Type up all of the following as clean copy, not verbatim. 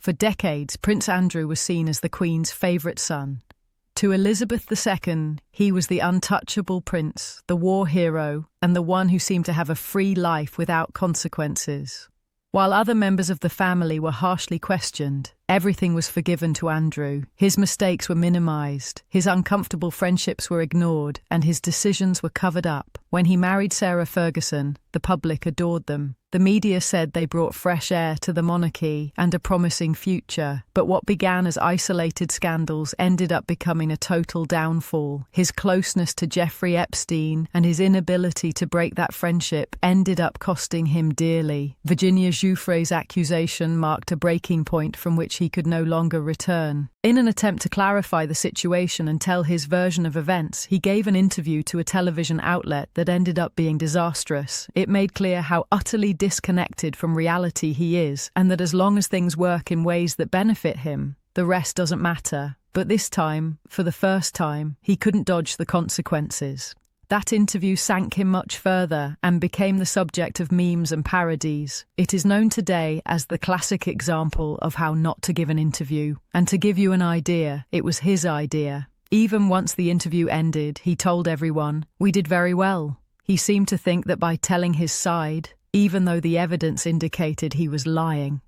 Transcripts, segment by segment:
For decades, Prince Andrew was seen as the Queen's favourite son. To Elizabeth II, he was the untouchable prince, the war hero, and the one who seemed to have a free life without consequences. While other members of the family were harshly questioned, everything was forgiven to Andrew. His mistakes were minimised, his uncomfortable friendships were ignored, and his decisions were covered up. When he married Sarah Ferguson, the public adored them. The media said they brought fresh air to the monarchy and a promising future, but what began as isolated scandals ended up becoming a total downfall. His closeness to Jeffrey Epstein and his inability to break that friendship ended up costing him dearly. Virginia Giuffre's accusation marked a breaking point from which he could no longer return. In an attempt to clarify the situation and tell his version of events, he gave an interview to a television outlet that ended up being disastrous. It made clear how utterly disconnected from reality he is, and that as long as things work in ways that benefit him, the rest doesn't matter. But this time, for the first time, he couldn't dodge the consequences. That interview sank him much further and became the subject of memes and parodies. It is known today as the classic example of how not to give an interview. And to give you an idea, it was his idea. Even once the interview ended, he told everyone, "We did very well." He seemed to think that by telling his side, even though the evidence indicated he was lying,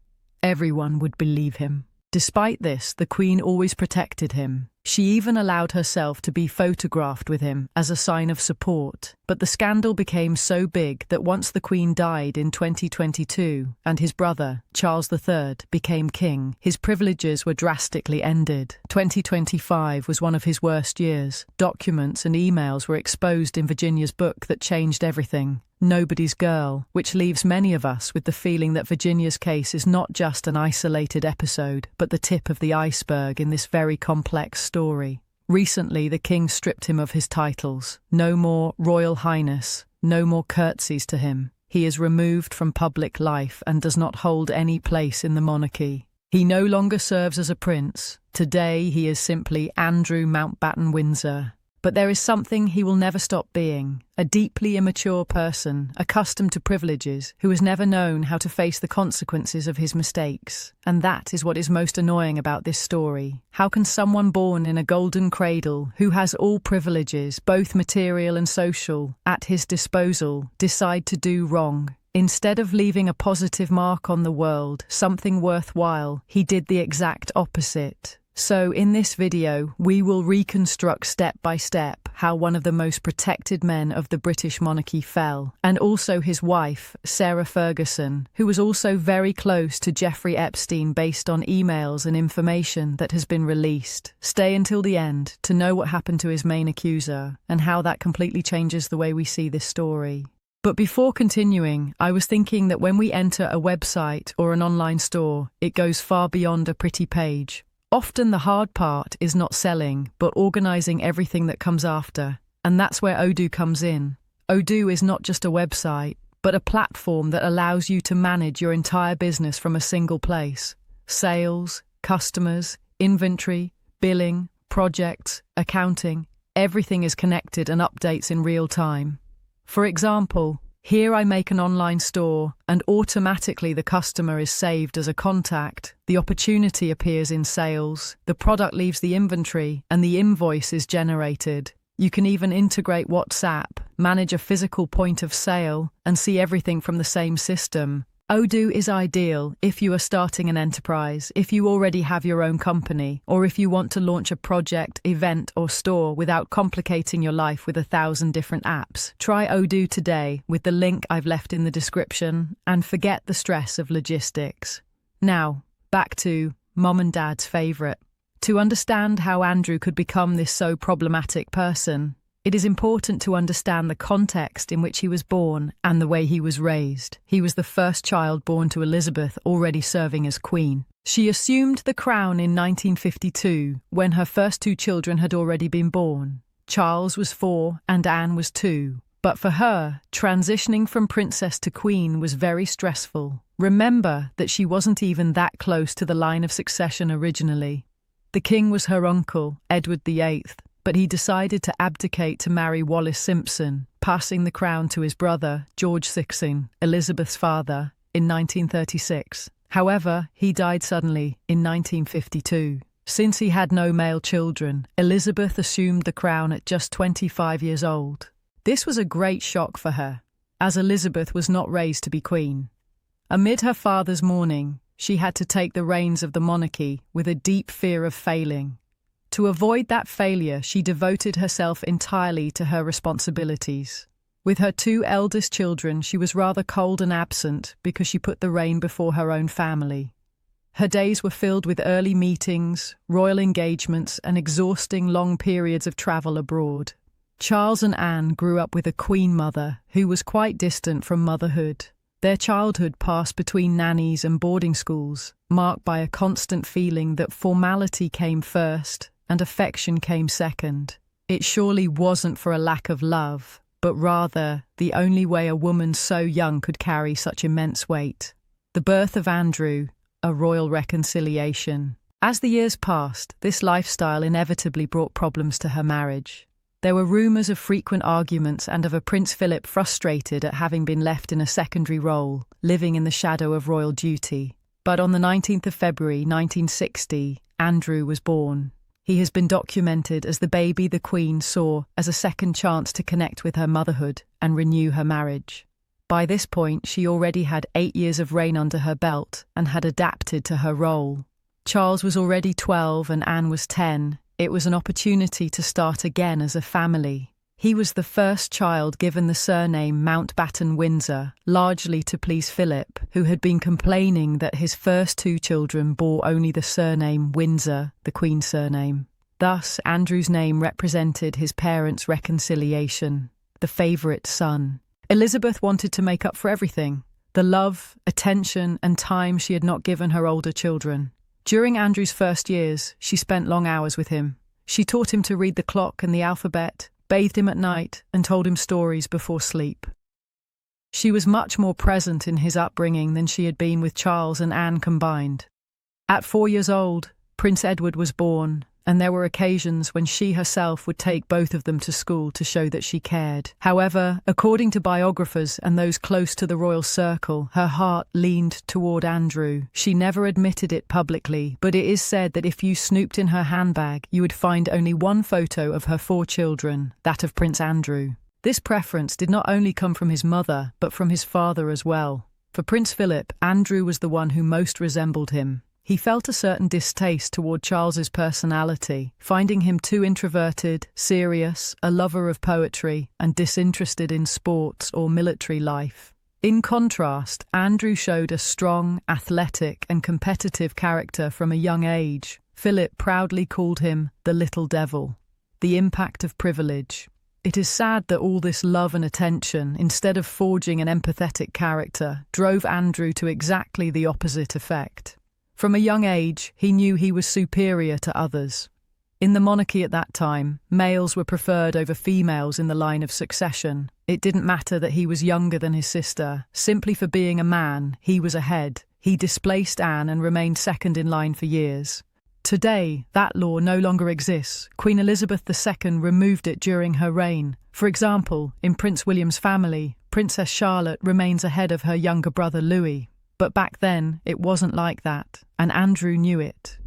everyone would believe him. Despite this, the Queen always protected him. She even allowed herself to be photographed with him as a sign of support. But the scandal became so big that once the Queen died in 2022 and his brother, Charles III, became king, his privileges were drastically ended. 2025 was one of his worst years. Documents and emails were exposed in Virginia's book that changed everything. Nobody's Girl, which leaves many of us with the feeling that Virginia's case is not just an isolated episode, but the tip of the iceberg in this very complex story. Recently, the king stripped him of his titles. No more Royal Highness, no more curtsies to him. He is removed from public life and does not hold any place in the monarchy. He no longer serves as a prince. Today, he is simply Andrew Mountbatten Windsor. But there is something he will never stop being, a deeply immature person, accustomed to privileges, who has never known how to face the consequences of his mistakes. And that is what is most annoying about this story. How can someone born in a golden cradle, who has all privileges, both material and social, at his disposal, decide to do wrong? Instead of leaving a positive mark on the world, something worthwhile, he did the exact opposite. So in this video, we will reconstruct step by step how one of the most protected men of the British monarchy fell, and also his wife, Sarah Ferguson, who was also very close to Jeffrey Epstein based on emails and information that has been released. Stay until the end to know what happened to his main accuser and how that completely changes the way we see this story. But before continuing, I was thinking that when we enter a website or an online store, it goes far beyond a pretty page. Often the hard part is not selling, but organising everything that comes after. And that's where Odoo comes in. Odoo is not just a website, but a platform that allows you to manage your entire business from a single place. Sales, customers, inventory, billing, projects, accounting, everything is connected and updates in real time. For example, here I make an online store and automatically the customer is saved as a contact, the opportunity appears in sales, the product leaves the inventory, and the invoice is generated. You can even integrate WhatsApp, manage a physical point of sale, and see everything from the same system. Odoo is ideal if you are starting an enterprise, if you already have your own company, or if you want to launch a project, event, or store without complicating your life with 1,000 different apps. Try Odoo today with the link I've left in the description, and forget the stress of logistics. Now, back to Mom and Dad's favourite. To understand how Andrew could become this so problematic person, it is important to understand the context in which he was born and the way he was raised. He was the first child born to Elizabeth, already serving as queen. She assumed the crown in 1952, when her first two children had already been born. Charles was 4 and Anne was 2. But for her, transitioning from princess to queen was very stressful. Remember that she wasn't even that close to the line of succession originally. The king was her uncle, Edward VIII, but he decided to abdicate to marry Wallis Simpson, passing the crown to his brother, George VI, Elizabeth's father, in 1936. However, he died suddenly in 1952. Since he had no male children, Elizabeth assumed the crown at just 25 years old. This was a great shock for her, as Elizabeth was not raised to be queen. Amid her father's mourning, she had to take the reins of the monarchy with a deep fear of failing. To avoid that failure, she devoted herself entirely to her responsibilities. With her two eldest children, she was rather cold and absent because she put the reign before her own family. Her days were filled with early meetings, royal engagements, and exhausting long periods of travel abroad. Charles and Anne grew up with a queen mother who was quite distant from motherhood. Their childhood passed between nannies and boarding schools, marked by a constant feeling that formality came first and affection came second. It surely wasn't for a lack of love, but rather the only way a woman so young could carry such immense weight. The birth of Andrew, a royal reconciliation. As the years passed, this lifestyle inevitably brought problems to her marriage. There were rumours of frequent arguments and of a Prince Philip frustrated at having been left in a secondary role, living in the shadow of royal duty. But on the 19th of February 1960, Andrew was born. He has been documented as the baby the Queen saw as a second chance to connect with her motherhood and renew her marriage. By this point, she already had 8 years of reign under her belt and had adapted to her role. Charles was already 12 and Anne was 10. It was an opportunity to start again as a family. He was the first child given the surname Mountbatten-Windsor, largely to please Philip, who had been complaining that his first two children bore only the surname Windsor, the Queen's surname. Thus, Andrew's name represented his parents' reconciliation, the favourite son. Elizabeth wanted to make up for everything, the love, attention, and time she had not given her older children. During Andrew's first years, she spent long hours with him. She taught him to read the clock and the alphabet, bathed him at night, and told him stories before sleep. She was much more present in his upbringing than she had been with Charles and Anne combined. At 4 years old, Prince Edward was born, and there were occasions when she herself would take both of them to school to show that she cared. However, according to biographers and those close to the royal circle, her heart leaned toward Andrew. She never admitted it publicly, but it is said that if you snooped in her handbag, you would find only one photo of her 4 children, that of Prince Andrew. This preference did not only come from his mother, but from his father as well. For Prince Philip, Andrew was the one who most resembled him. He felt a certain distaste toward Charles's personality, finding him too introverted, serious, a lover of poetry, and disinterested in sports or military life. In contrast, Andrew showed a strong, athletic, and competitive character from a young age. Philip proudly called him the little devil. The impact of privilege. It is sad that all this love and attention, instead of forging an empathetic character, drove Andrew to exactly the opposite effect. From a young age, he knew he was superior to others. In the monarchy at that time, males were preferred over females in the line of succession. It didn't matter that he was younger than his sister. Simply for being a man, he was ahead. He displaced Anne and remained second in line for years. Today, that law no longer exists. Queen Elizabeth II removed it during her reign. For example, in Prince William's family, Princess Charlotte remains ahead of her younger brother Louis. But back then, it wasn't like that, and Andrew knew it.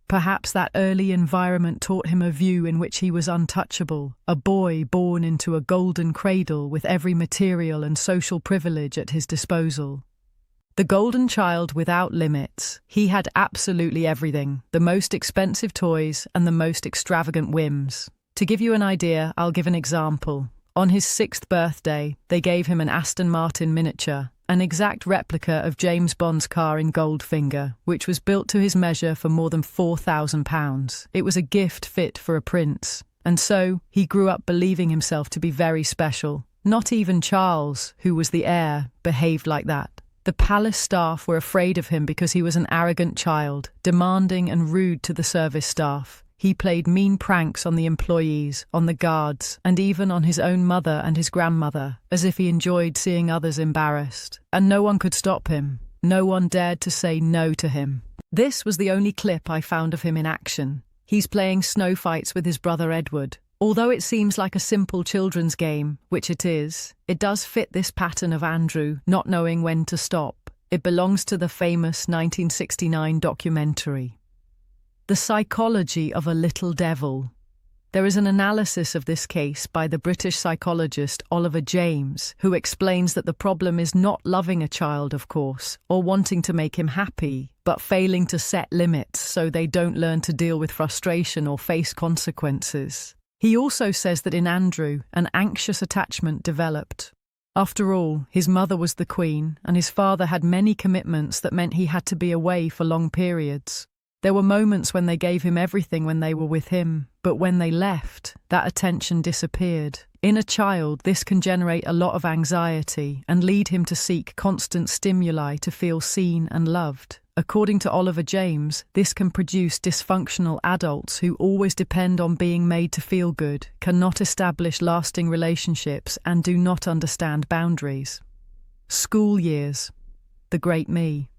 Perhaps that early environment taught him a view in which he was untouchable, a boy born into a golden cradle with every material and social privilege at his disposal. The golden child without limits, he had absolutely everything, the most expensive toys and the most extravagant whims. To give you an idea, I'll give an example. On his 6th birthday, they gave him an Aston Martin miniature, an exact replica of James Bond's car in Goldfinger, which was built to his measure for more than £4,000. It was a gift fit for a prince. And so, he grew up believing himself to be very special. Not even Charles, who was the heir, behaved like that. The palace staff were afraid of him because he was an arrogant child, demanding and rude to the service staff. He played mean pranks on the employees, on the guards, and even on his own mother and his grandmother, as if he enjoyed seeing others embarrassed. And no one could stop him. No one dared to say no to him. This was the only clip I found of him in action. He's playing snow fights with his brother Edward. Although it seems like a simple children's game, which it is, it does fit this pattern of Andrew not knowing when to stop. It belongs to the famous 1969 documentary, The Psychology of a Little Devil. There is an analysis of this case by the British psychologist Oliver James, who explains that the problem is not loving a child, of course, or wanting to make him happy, but failing to set limits so they don't learn to deal with frustration or face consequences. He also says that in Andrew, an anxious attachment developed. After all, his mother was the Queen, and his father had many commitments that meant he had to be away for long periods. There were moments when they gave him everything when they were with him, but when they left, that attention disappeared. In a child, this can generate a lot of anxiety and lead him to seek constant stimuli to feel seen and loved. According to Oliver James, this can produce dysfunctional adults who always depend on being made to feel good, cannot establish lasting relationships, and do not understand boundaries. School years. The great me.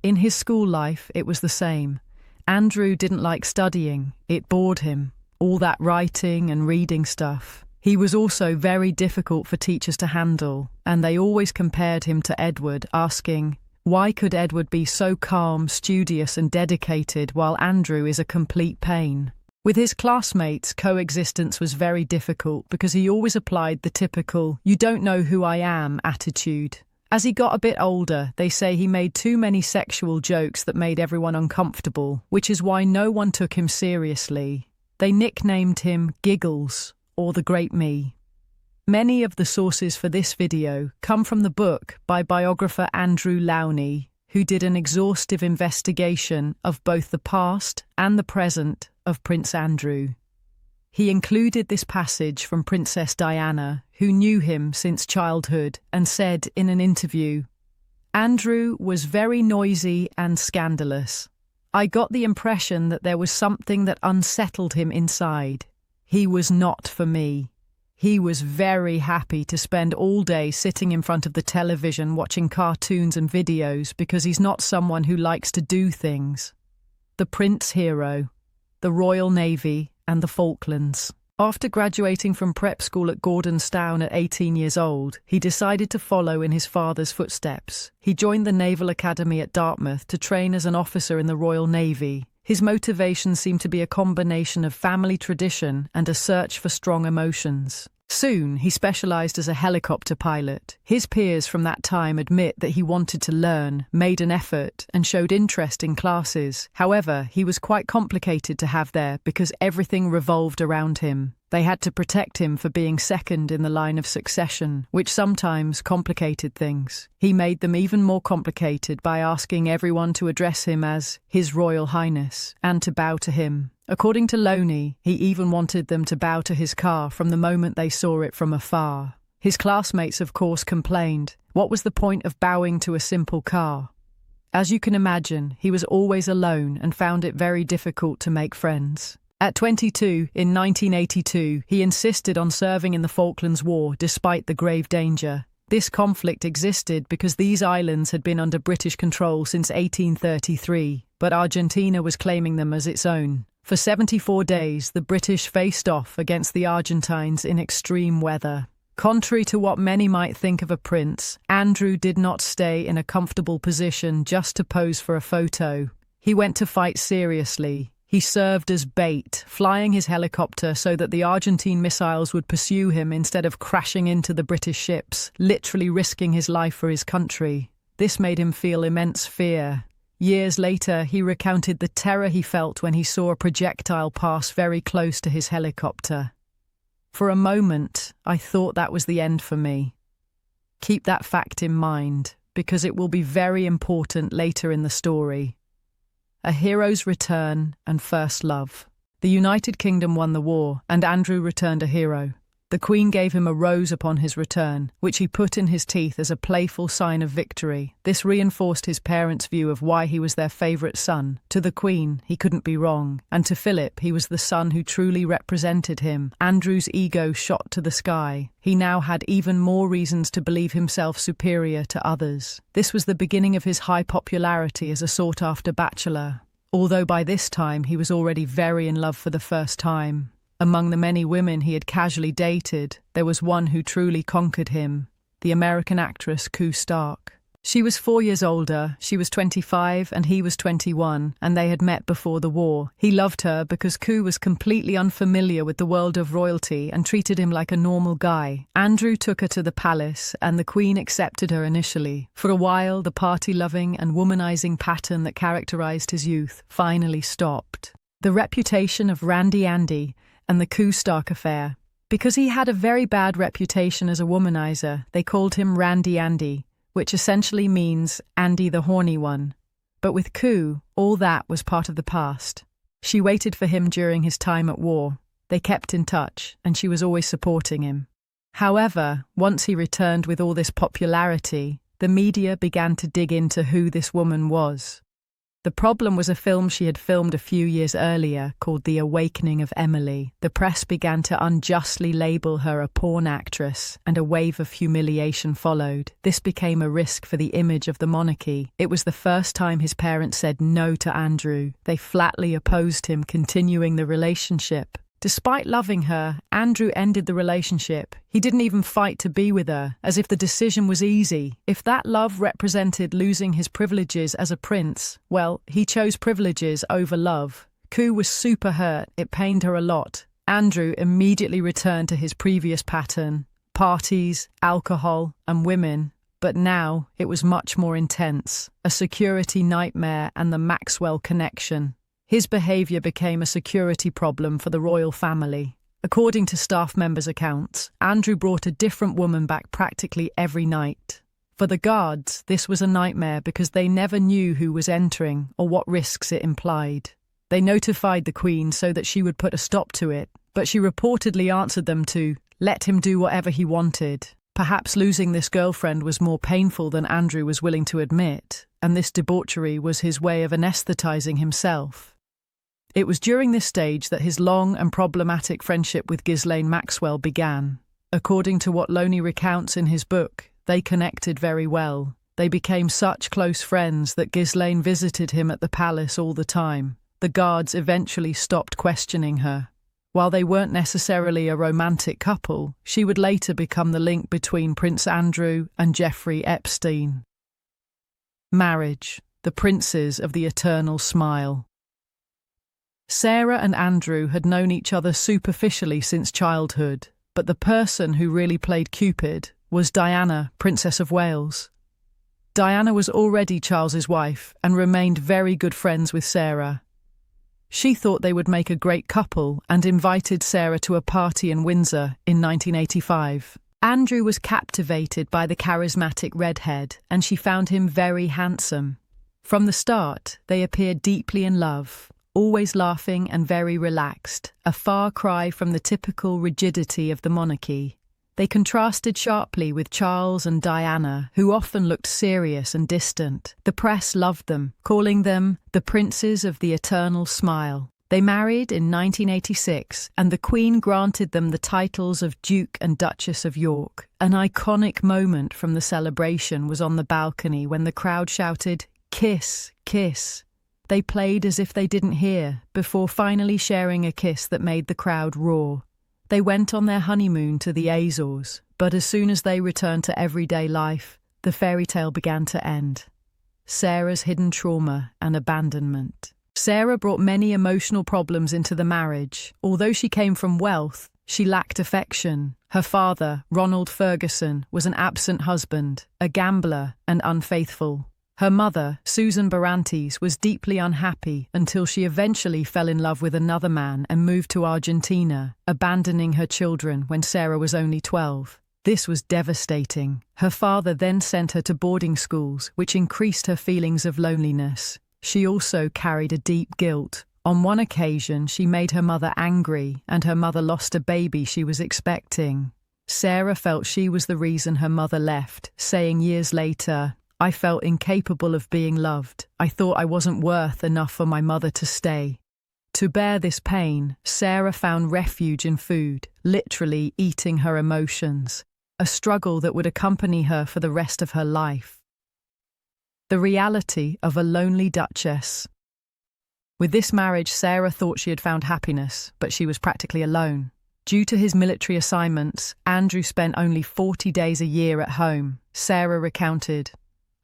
In his school life, it was the same. Andrew didn't like studying. It bored him. All that writing and reading stuff. He was also very difficult for teachers to handle, and they always compared him to Edward, asking, why could Edward be so calm, studious and dedicated while Andrew is a complete pain? With his classmates, coexistence was very difficult because he always applied the typical, you don't know who I am attitude. As he got a bit older, they say he made too many sexual jokes that made everyone uncomfortable, which is why no one took him seriously. They nicknamed him Giggles, or the Great Me. Many of the sources for this video come from the book by biographer Andrew Lowney, who did an exhaustive investigation of both the past and the present of Prince Andrew. He included this passage from Princess Diana, who knew him since childhood, and said in an interview, Andrew was very noisy and scandalous. I got the impression that there was something that unsettled him inside. He was not for me. He was very happy to spend all day sitting in front of the television watching cartoons and videos because he's not someone who likes to do things. The Prince Hero, the Royal Navy, and the Falklands. After graduating from prep school at Gordonstown at 18 years old, he decided to follow in his father's footsteps. He joined the Naval Academy at Dartmouth to train as an officer in the Royal Navy. His motivation seemed to be a combination of family tradition and a search for strong emotions. Soon, he specialized as a helicopter pilot. His peers from that time admit that he wanted to learn, made an effort, and showed interest in classes. However, he was quite complicated to have there because everything revolved around him. They had to protect him for being second in the line of succession, which sometimes complicated things. He made them even more complicated by asking everyone to address him as His Royal Highness and to bow to him. According to Lowney, he even wanted them to bow to his car from the moment they saw it from afar. His classmates, of course, complained. What was the point of bowing to a simple car? As you can imagine, he was always alone and found it very difficult to make friends. At 22, in 1982, he insisted on serving in the Falklands War despite the grave danger. This conflict existed because these islands had been under British control since 1833, but Argentina was claiming them as its own. For 74 days, the British faced off against the Argentines in extreme weather. Contrary to what many might think of a prince, Andrew did not stay in a comfortable position just to pose for a photo. He went to fight seriously. He served as bait, flying his helicopter so that the Argentine missiles would pursue him instead of crashing into the British ships, literally risking his life for his country. This made him feel immense fear. Years later, he recounted the terror he felt when he saw a projectile pass very close to his helicopter. For a moment, I thought that was the end for me. Keep that fact in mind, because it will be very important later in the story. A hero's return and first love. The United Kingdom won the war, and Andrew returned a hero. The Queen gave him a rose upon his return, which he put in his teeth as a playful sign of victory. This reinforced his parents' view of why he was their favourite son. To the Queen, he couldn't be wrong, and to Philip, he was the son who truly represented him. Andrew's ego shot to the sky. He now had even more reasons to believe himself superior to others. This was the beginning of his high popularity as a sought-after bachelor, although by this time he was already very in love for the first time. Among the many women he had casually dated, there was one who truly conquered him, the American actress Koo Stark. She was 4 years older, she was 25 and he was 21, and they had met before the war. He loved her because Ku was completely unfamiliar with the world of royalty and treated him like a normal guy. Andrew took her to the palace and the Queen accepted her initially. For a while, the party-loving and womanizing pattern that characterized his youth finally stopped. The reputation of Randy Andy and the Ku-Stark affair. Because he had a very bad reputation as a womanizer, they called him Randy Andy, which essentially means Andy the horny one. But with Ku, all that was part of the past. She waited for him during his time at war. They kept in touch, and she was always supporting him. However, once he returned with all this popularity, the media began to dig into who this woman was. The problem was a film she had filmed a few years earlier called The Awakening of Emily. The press began to unjustly label her a porn actress, and a wave of humiliation followed. This became a risk for the image of the monarchy. It was the first time his parents said no to Andrew. They flatly opposed him continuing the relationship. Despite loving her, Andrew ended the relationship. He didn't even fight to be with her, as if the decision was easy. If that love represented losing his privileges as a prince, well, he chose privileges over love. Ku was super hurt. It pained her a lot. Andrew immediately returned to his previous pattern: parties, alcohol, and women. But now it was much more intense. A security nightmare and the Maxwell connection. His behaviour became a security problem for the royal family. According to staff members' accounts, Andrew brought a different woman back practically every night. For the guards, this was a nightmare because they never knew who was entering or what risks it implied. They notified the Queen so that she would put a stop to it, but she reportedly answered them to let him do whatever he wanted. Perhaps losing this girlfriend was more painful than Andrew was willing to admit, and this debauchery was his way of anesthetizing himself. It was during this stage that his long and problematic friendship with Ghislaine Maxwell began. According to what Loney recounts in his book, they connected very well. They became such close friends that Ghislaine visited him at the palace all the time. The guards eventually stopped questioning her. While they weren't necessarily a romantic couple, she would later become the link between Prince Andrew and Jeffrey Epstein. Marriage, the princes of the eternal smile. Sarah and Andrew had known each other superficially since childhood, but the person who really played Cupid was Diana, Princess of Wales. Diana was already Charles's wife and remained very good friends with Sarah. She thought they would make a great couple and invited Sarah to a party in Windsor in 1985. Andrew was captivated by the charismatic redhead, and she found him very handsome. From the start, they appeared deeply in love, always laughing and very relaxed, a far cry from the typical rigidity of the monarchy. They contrasted sharply with Charles and Diana, who often looked serious and distant. The press loved them, calling them the princes of the eternal smile. They married in 1986, and the Queen granted them the titles of Duke and Duchess of York. An iconic moment from the celebration was on the balcony when the crowd shouted, "Kiss, kiss." They played as if they didn't hear, before finally sharing a kiss that made the crowd roar. They went on their honeymoon to the Azores, but as soon as they returned to everyday life, the fairy tale began to end. Sarah's hidden trauma and abandonment. Sarah brought many emotional problems into the marriage. Although she came from wealth, she lacked affection. Her father, Ronald Ferguson, was an absent husband, a gambler, and unfaithful. Her mother, Susan Barantes, was deeply unhappy until she eventually fell in love with another man and moved to Argentina, abandoning her children when Sarah was only 12. This was devastating. Her father then sent her to boarding schools, which increased her feelings of loneliness. She also carried a deep guilt. On one occasion, she made her mother angry, and her mother lost a baby she was expecting. Sarah felt she was the reason her mother left, saying years later, "I felt incapable of being loved. I thought I wasn't worth enough for my mother to stay." To bear this pain, Sarah found refuge in food, literally eating her emotions, a struggle that would accompany her for the rest of her life. The reality of a lonely duchess. With this marriage, Sarah thought she had found happiness, but she was practically alone. Due to his military assignments, Andrew spent only 40 days a year at home. Sarah recounted,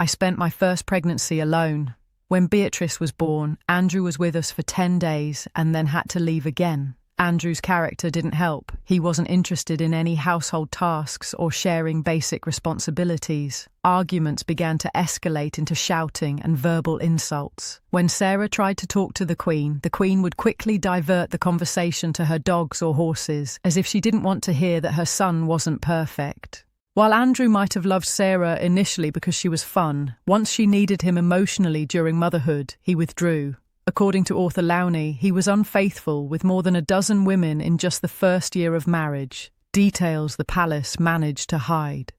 I spent my first pregnancy alone. When Beatrice was born, Andrew was with us for 10 days and then had to leave again. Andrew's character didn't help. He wasn't interested in any household tasks or sharing basic responsibilities. Arguments began to escalate into shouting and verbal insults. When Sarah tried to talk to the Queen would quickly divert the conversation to her dogs or horses, as if she didn't want to hear that her son wasn't perfect. While Andrew might have loved Sarah initially because she was fun, once she needed him emotionally during motherhood, he withdrew. According to author Lowney, he was unfaithful with more than a dozen women in just the first year of marriage, details the palace managed to hide.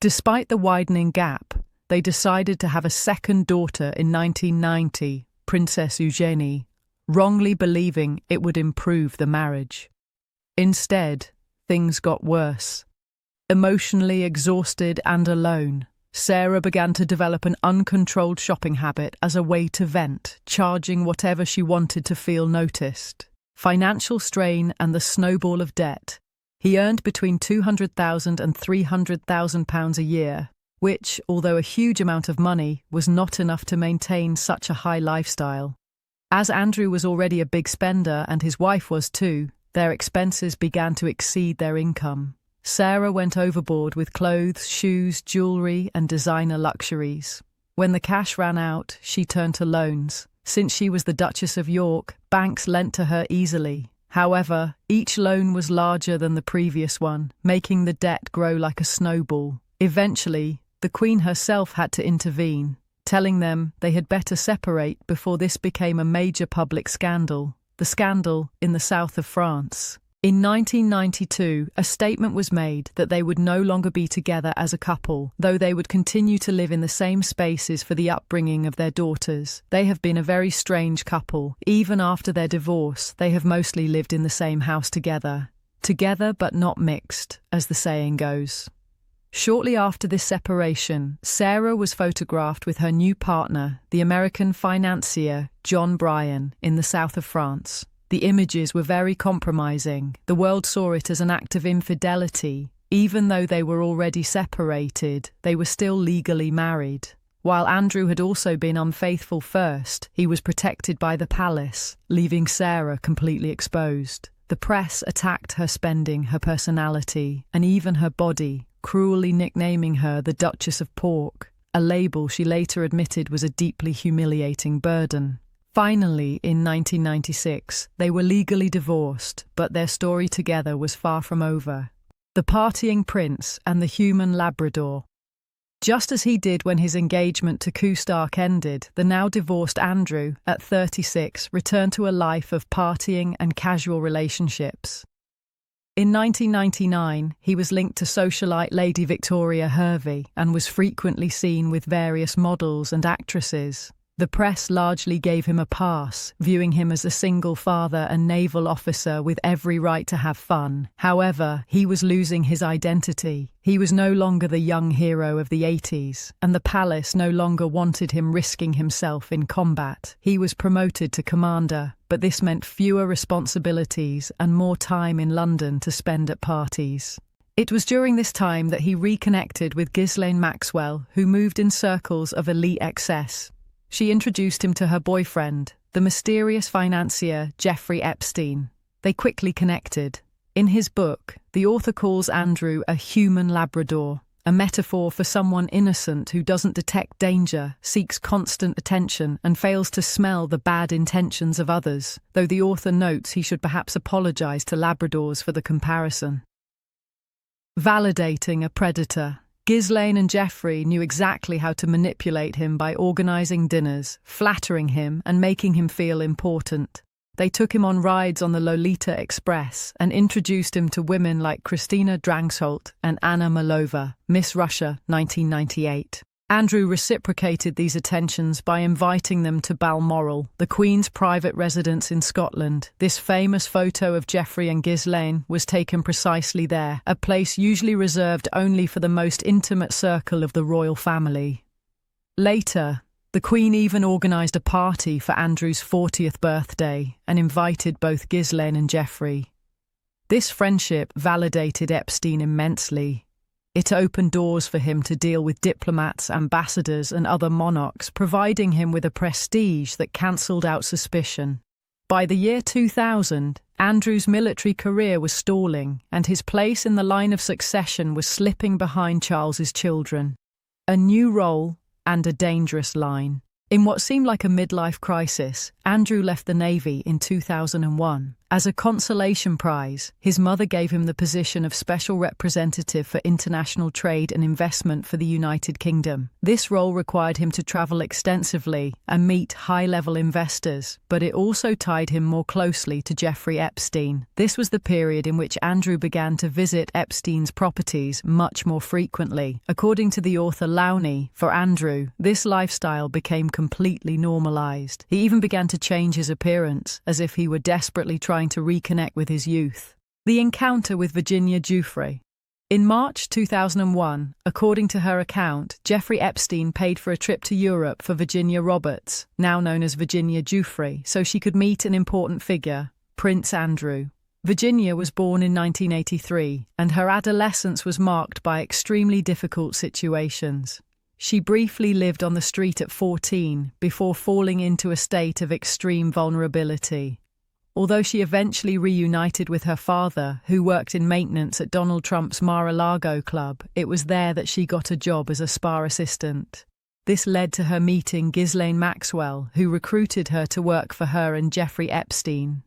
Despite the widening gap, they decided to have a second daughter in 1990, Princess Eugenie, wrongly believing it would improve the marriage. Instead, things got worse. Emotionally exhausted and alone, Sarah began to develop an uncontrolled shopping habit as a way to vent, charging whatever she wanted to feel noticed. Financial strain and the snowball of debt. He earned between £200,000 and £300,000 a year, which, although a huge amount of money, was not enough to maintain such a high lifestyle. As Andrew was already a big spender and his wife was too, their expenses began to exceed their income. Sarah went overboard with clothes, shoes, jewellery and designer luxuries. When the cash ran out, she turned to loans. Since she was the Duchess of York, banks lent to her easily. However, each loan was larger than the previous one, making the debt grow like a snowball. Eventually, the Queen herself had to intervene, telling them they had better separate before this became a major public scandal. The scandal in the south of France. In 1992, a statement was made that they would no longer be together as a couple, though they would continue to live in the same spaces for the upbringing of their daughters. They have been a very strange couple. Even after their divorce, they have mostly lived in the same house together. Together but not mixed, as the saying goes. Shortly after this separation, Sarah was photographed with her new partner, the American financier John Bryan, in the south of France. The images were very compromising. The world saw it as an act of infidelity. Even though they were already separated, they were still legally married. While Andrew had also been unfaithful first, he was protected by the palace, leaving Sarah completely exposed. The press attacked her spending, her personality, and even her body, cruelly nicknaming her the Duchess of Pork, a label she later admitted was a deeply humiliating burden. Finally, in 1996, they were legally divorced, but their story together was far from over. The partying prince and the human Labrador. Just as he did when his engagement to co-star ended, the now divorced Andrew, at 36, returned to a life of partying and casual relationships. In 1999, he was linked to socialite Lady Victoria Hervey and was frequently seen with various models and actresses. The press largely gave him a pass, viewing him as a single father and naval officer with every right to have fun. However, he was losing his identity. He was no longer the young hero of the 80s, and the palace no longer wanted him risking himself in combat. He was promoted to commander, but this meant fewer responsibilities and more time in London to spend at parties. It was during this time that he reconnected with Ghislaine Maxwell, who moved in circles of elite excess. She introduced him to her boyfriend, the mysterious financier Jeffrey Epstein. They quickly connected. In his book, the author calls Andrew a human Labrador, a metaphor for someone innocent who doesn't detect danger, seeks constant attention, and fails to smell the bad intentions of others, though the author notes he should perhaps apologize to Labradors for the comparison. Validating a predator. Ghislaine and Jeffrey knew exactly how to manipulate him by organising dinners, flattering him and making him feel important. They took him on rides on the Lolita Express and introduced him to women like Christina Drangsholt and Anna Malova, Miss Russia 1998. Andrew reciprocated these attentions by inviting them to Balmoral, the Queen's private residence in Scotland. This famous photo of Jeffrey and Ghislaine was taken precisely there, a place usually reserved only for the most intimate circle of the royal family. Later, the Queen even organised a party for Andrew's 40th birthday and invited both Ghislaine and Jeffrey. This friendship validated Epstein immensely. It opened doors for him to deal with diplomats, ambassadors, and other monarchs, providing him with a prestige that cancelled out suspicion. By the year 2000, Andrew's military career was stalling, and his place in the line of succession was slipping behind Charles's children. A new role and a dangerous line. In what seemed like a midlife crisis, Andrew left the Navy in 2001. As a consolation prize, his mother gave him the position of Special Representative for International Trade and Investment for the United Kingdom. This role required him to travel extensively and meet high-level investors, but it also tied him more closely to Jeffrey Epstein. This was the period in which Andrew began to visit Epstein's properties much more frequently. According to the author Lowney, for Andrew, this lifestyle became completely normalized. He even began to change his appearance, as if he were desperately trying to reconnect with his youth. The encounter with Virginia Giuffre. In March 2001, according to her account, Jeffrey Epstein paid for a trip to Europe for Virginia Roberts, now known as Virginia Giuffre, so she could meet an important figure, Prince Andrew. Virginia was born in 1983, and her adolescence was marked by extremely difficult situations. She briefly lived on the street at 14 before falling into a state of extreme vulnerability. Although she eventually reunited with her father, who worked in maintenance at Donald Trump's Mar-a-Lago club, it was there that she got a job as a spa assistant. This led to her meeting Ghislaine Maxwell, who recruited her to work for her and Jeffrey Epstein.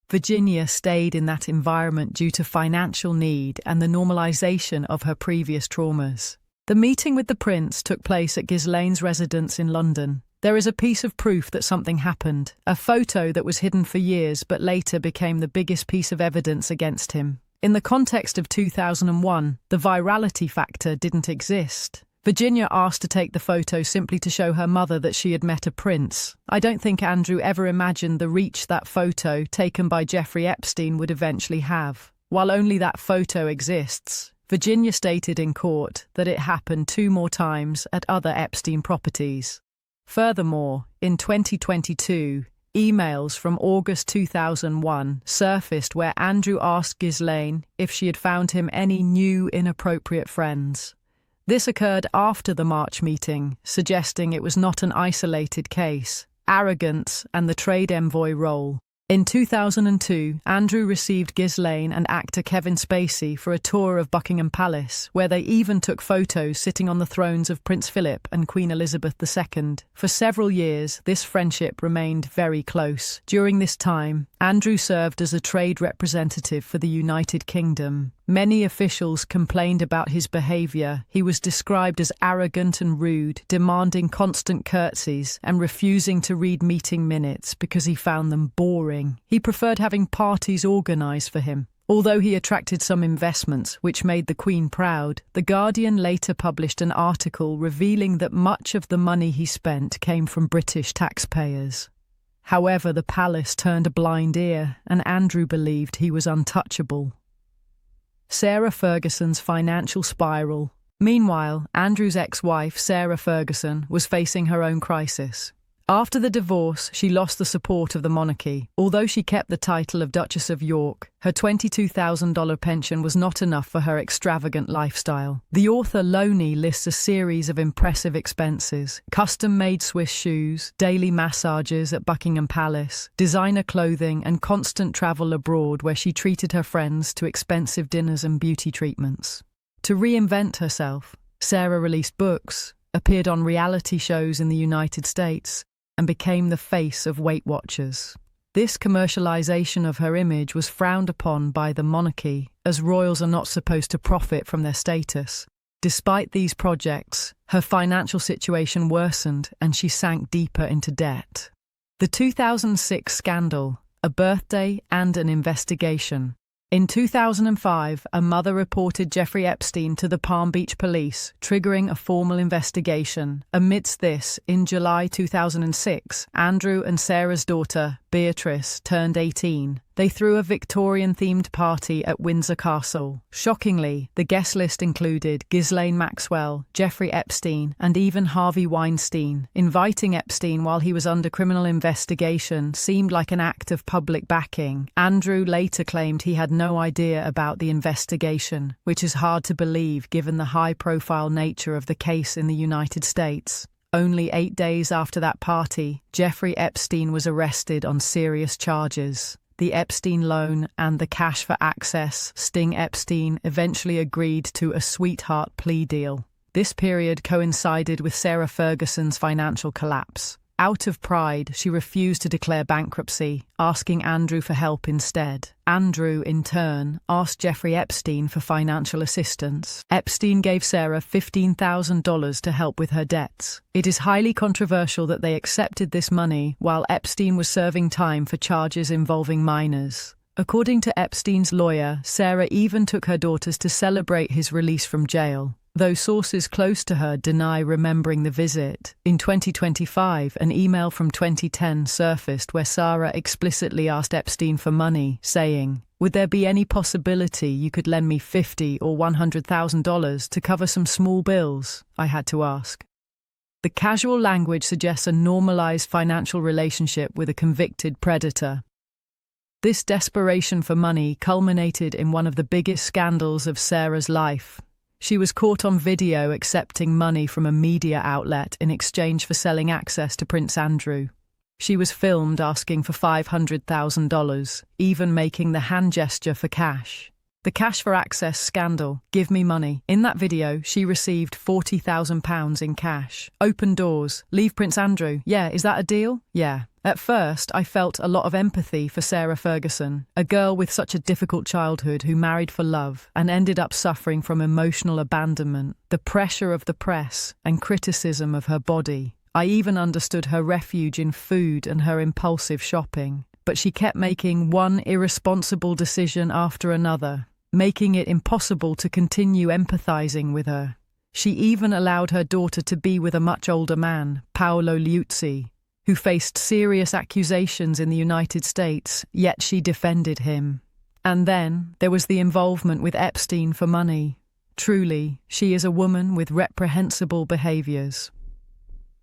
Virginia stayed in that environment due to financial need and the normalization of her previous traumas. The meeting with the prince took place at Ghislaine's residence in London. There is a piece of proof that something happened, a photo that was hidden for years but later became the biggest piece of evidence against him. In the context of 2001, the virality factor didn't exist. Virginia asked to take the photo simply to show her mother that she had met a prince. I don't think Andrew ever imagined the reach that photo, taken by Jeffrey Epstein, would eventually have. While only that photo exists, Virginia stated in court that it happened 2 more times at other Epstein properties. Furthermore, in 2022, emails from August 2001 surfaced where Andrew asked Ghislaine if she had found him any new inappropriate friends. This occurred after the March meeting, suggesting it was not an isolated case. Arrogance and the trade envoy role. In 2002, Andrew received Ghislaine and actor Kevin Spacey for a tour of Buckingham Palace, where they even took photos sitting on the thrones of Prince Philip and Queen Elizabeth II. For several years, this friendship remained very close. During this time, Andrew served as a trade representative for the United Kingdom. Many officials complained about his behaviour. He was described as arrogant and rude, demanding constant curtsies and refusing to read meeting minutes because he found them boring. He preferred having parties organised for him. Although he attracted some investments, which made the Queen proud, The Guardian later published an article revealing that much of the money he spent came from British taxpayers. However, the palace turned a blind ear, and Andrew believed he was untouchable. Sarah Ferguson's financial spiral. Meanwhile, Andrew's ex-wife, Sarah Ferguson, was facing her own crisis. After the divorce, she lost the support of the monarchy. Although she kept the title of Duchess of York, her $22,000 pension was not enough for her extravagant lifestyle. The author Lowney lists a series of impressive expenses: custom-made Swiss shoes, daily massages at Buckingham Palace, designer clothing, and constant travel abroad where she treated her friends to expensive dinners and beauty treatments. To reinvent herself, Sarah released books, appeared on reality shows in the United States, and became the face of Weight Watchers. This commercialization of her image was frowned upon by the monarchy, as royals are not supposed to profit from their status. Despite these projects, her financial situation worsened and she sank deeper into debt. The 2006 scandal, a birthday and an investigation. In 2005, a mother reported Jeffrey Epstein to the Palm Beach police, triggering a formal investigation. Amidst this, in July 2006, Andrew and Sarah's daughter, Beatrice, turned 18. They threw a Victorian-themed party at Windsor Castle. Shockingly, the guest list included Ghislaine Maxwell, Jeffrey Epstein, and even Harvey Weinstein. Inviting Epstein while he was under criminal investigation seemed like an act of public backing. Andrew later claimed he had no idea about the investigation, which is hard to believe given the high-profile nature of the case in the United States. Only 8 days after that party, Jeffrey Epstein was arrested on serious charges. The Epstein loan and the cash for access. Sting Epstein eventually agreed to a sweetheart plea deal. This period coincided with Sarah Ferguson's financial collapse. Out of pride, she refused to declare bankruptcy, asking Andrew for help instead. Andrew, in turn, asked Jeffrey Epstein for financial assistance. Epstein gave Sarah $15,000 to help with her debts. It is highly controversial that they accepted this money while Epstein was serving time for charges involving minors. According to Epstein's lawyer, Sarah even took her daughters to celebrate his release from jail, though sources close to her deny remembering the visit. In 2025, an email from 2010 surfaced where Sarah explicitly asked Epstein for money, saying, "Would there be any possibility you could lend me $50,000 or $100,000 to cover some small bills?" I had to ask. The casual language suggests a normalized financial relationship with a convicted predator. This desperation for money culminated in one of the biggest scandals of Sarah's life. She was caught on video accepting money from a media outlet in exchange for selling access to Prince Andrew. She was filmed asking for $500,000, even making the hand gesture for cash. The cash for access scandal, give me money. In that video, she received £40,000 in cash. Open doors, leave Prince Andrew. Yeah, is that a deal? Yeah. At first, I felt a lot of empathy for Sarah Ferguson, a girl with such a difficult childhood who married for love and ended up suffering from emotional abandonment, the pressure of the press, and criticism of her body. I even understood her refuge in food and her impulsive shopping. But she kept making one irresponsible decision after another, making it impossible to continue empathizing with her. She even allowed her daughter to be with a much older man, Paolo Liuzzi, who faced serious accusations in the United States, yet she defended him. And then there was the involvement with Epstein for money. Truly, she is a woman with reprehensible behaviors.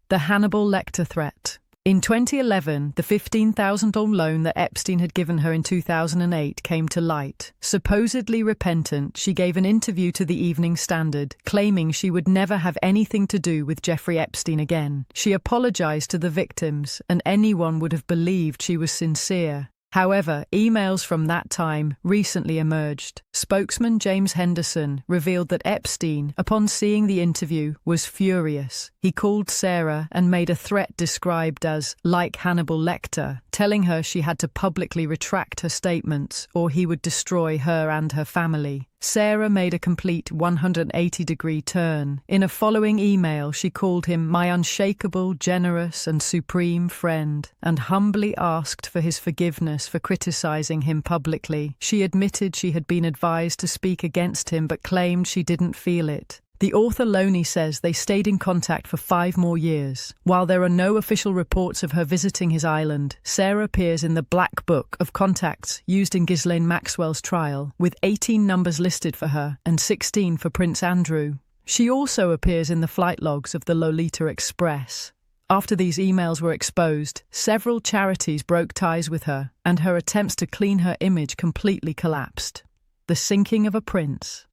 The Hannibal Lecter threat. In 2011, the $15,000 loan that Epstein had given her in 2008 came to light. Supposedly repentant, she gave an interview to the Evening Standard, claiming she would never have anything to do with Jeffrey Epstein again. She apologized to the victims, and anyone would have believed she was sincere. However, emails from that time recently emerged. Spokesman James Henderson revealed that Epstein, upon seeing the interview, was furious. He called Sarah and made a threat described as like Hannibal Lecter, telling her she had to publicly retract her statements or he would destroy her and her family. Sarah made a complete 180-degree turn. In a following email, she called him my unshakable, generous, and supreme friend, and humbly asked for his forgiveness for criticizing him publicly. She admitted she had been advised to speak against him but claimed she didn't feel it. The author Loney says they stayed in contact for 5 more years. While there are no official reports of her visiting his island, Sarah appears in the Black Book of Contacts used in Ghislaine Maxwell's trial, with 18 numbers listed for her and 16 for Prince Andrew. She also appears in the flight logs of the Lolita Express. After these emails were exposed, several charities broke ties with her, and her attempts to clean her image completely collapsed. The sinking of a prince.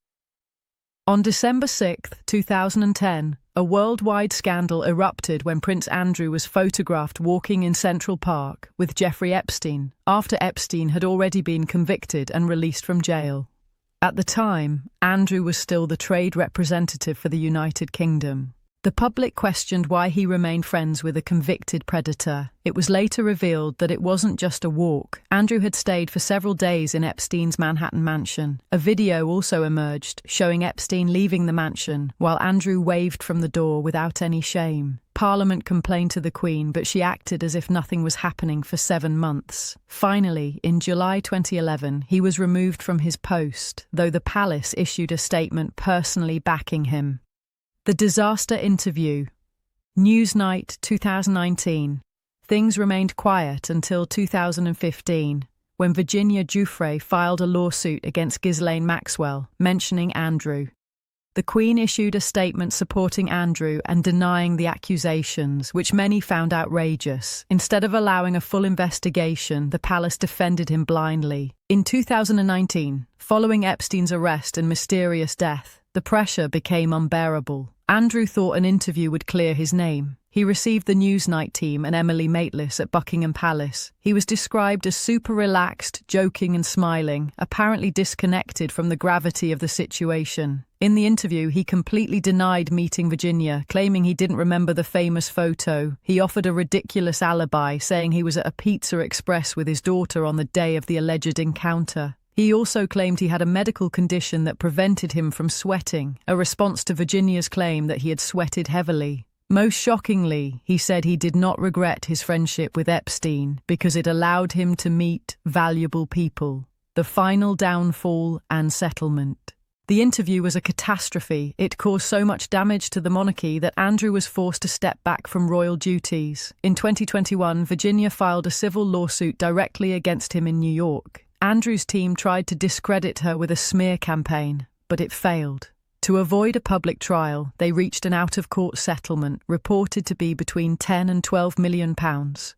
On December 6, 2010, a worldwide scandal erupted when Prince Andrew was photographed walking in Central Park with Jeffrey Epstein, after Epstein had already been convicted and released from jail. At the time, Andrew was still the trade representative for the United Kingdom. The public questioned why he remained friends with a convicted predator. It was later revealed that it wasn't just a walk. Andrew had stayed for several days in Epstein's Manhattan mansion. A video also emerged showing Epstein leaving the mansion, while Andrew waved from the door without any shame. Parliament complained to the Queen, but she acted as if nothing was happening for 7 months. Finally, in July 2011, he was removed from his post, though the palace issued a statement personally backing him. The Disaster Interview. Newsnight, 2019. Things remained quiet until 2015, when Virginia Giuffre filed a lawsuit against Ghislaine Maxwell, mentioning Andrew. The Queen issued a statement supporting Andrew and denying the accusations, which many found outrageous. Instead of allowing a full investigation, the palace defended him blindly. In 2019, following Epstein's arrest and mysterious death, the pressure became unbearable. Andrew thought an interview would clear his name. He received the Newsnight team and Emily Maitlis at Buckingham Palace. He was described as super relaxed, joking and smiling, apparently disconnected from the gravity of the situation. In the interview, he completely denied meeting Virginia, claiming he didn't remember the famous photo. He offered a ridiculous alibi, saying he was at a Pizza Express with his daughter on the day of the alleged encounter. He also claimed he had a medical condition that prevented him from sweating, a response to Virginia's claim that he had sweated heavily. Most shockingly, he said he did not regret his friendship with Epstein because it allowed him to meet valuable people. The final downfall and settlement. The interview was a catastrophe. It caused so much damage to the monarchy that Andrew was forced to step back from royal duties. In 2021, Virginia filed a civil lawsuit directly against him in New York. Andrew's team tried to discredit her with a smear campaign, but it failed. To avoid a public trial, they reached an out-of-court settlement reported to be between £10 and £12 million,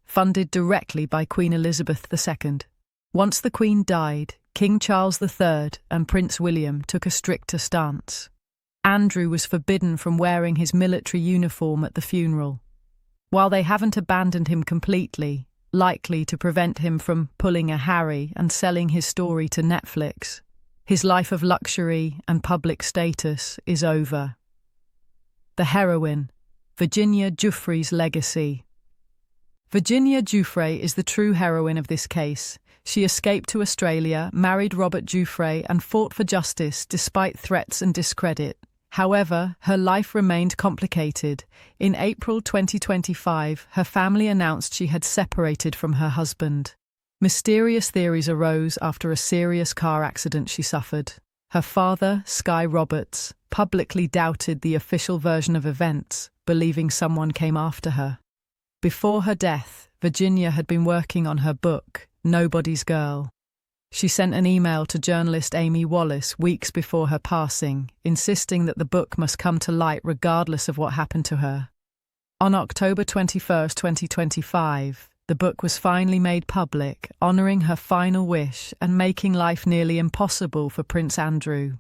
funded directly by Queen Elizabeth II. Once the Queen died, King Charles III and Prince William took a stricter stance. Andrew was forbidden from wearing his military uniform at the funeral. While they haven't abandoned him completely, likely to prevent him from pulling a Harry and selling his story to Netflix, his life of luxury and public status is over. The heroine, Virginia Giuffre's legacy. Virginia Giuffre is the true heroine of this case. She escaped to Australia, married Robert Giuffre, and fought for justice despite threats and discredit. However, her life remained complicated. In April 2025, her family announced she had separated from her husband. Mysterious theories arose after a serious car accident she suffered. Her father, Sky Roberts, publicly doubted the official version of events, believing someone came after her. Before her death, Virginia had been working on her book, Nobody's Girl. She sent an email to journalist Amy Wallace weeks before her passing, insisting that the book must come to light regardless of what happened to her. On October 21, 2025, the book was finally made public, honouring her final wish and making life nearly impossible for Prince Andrew.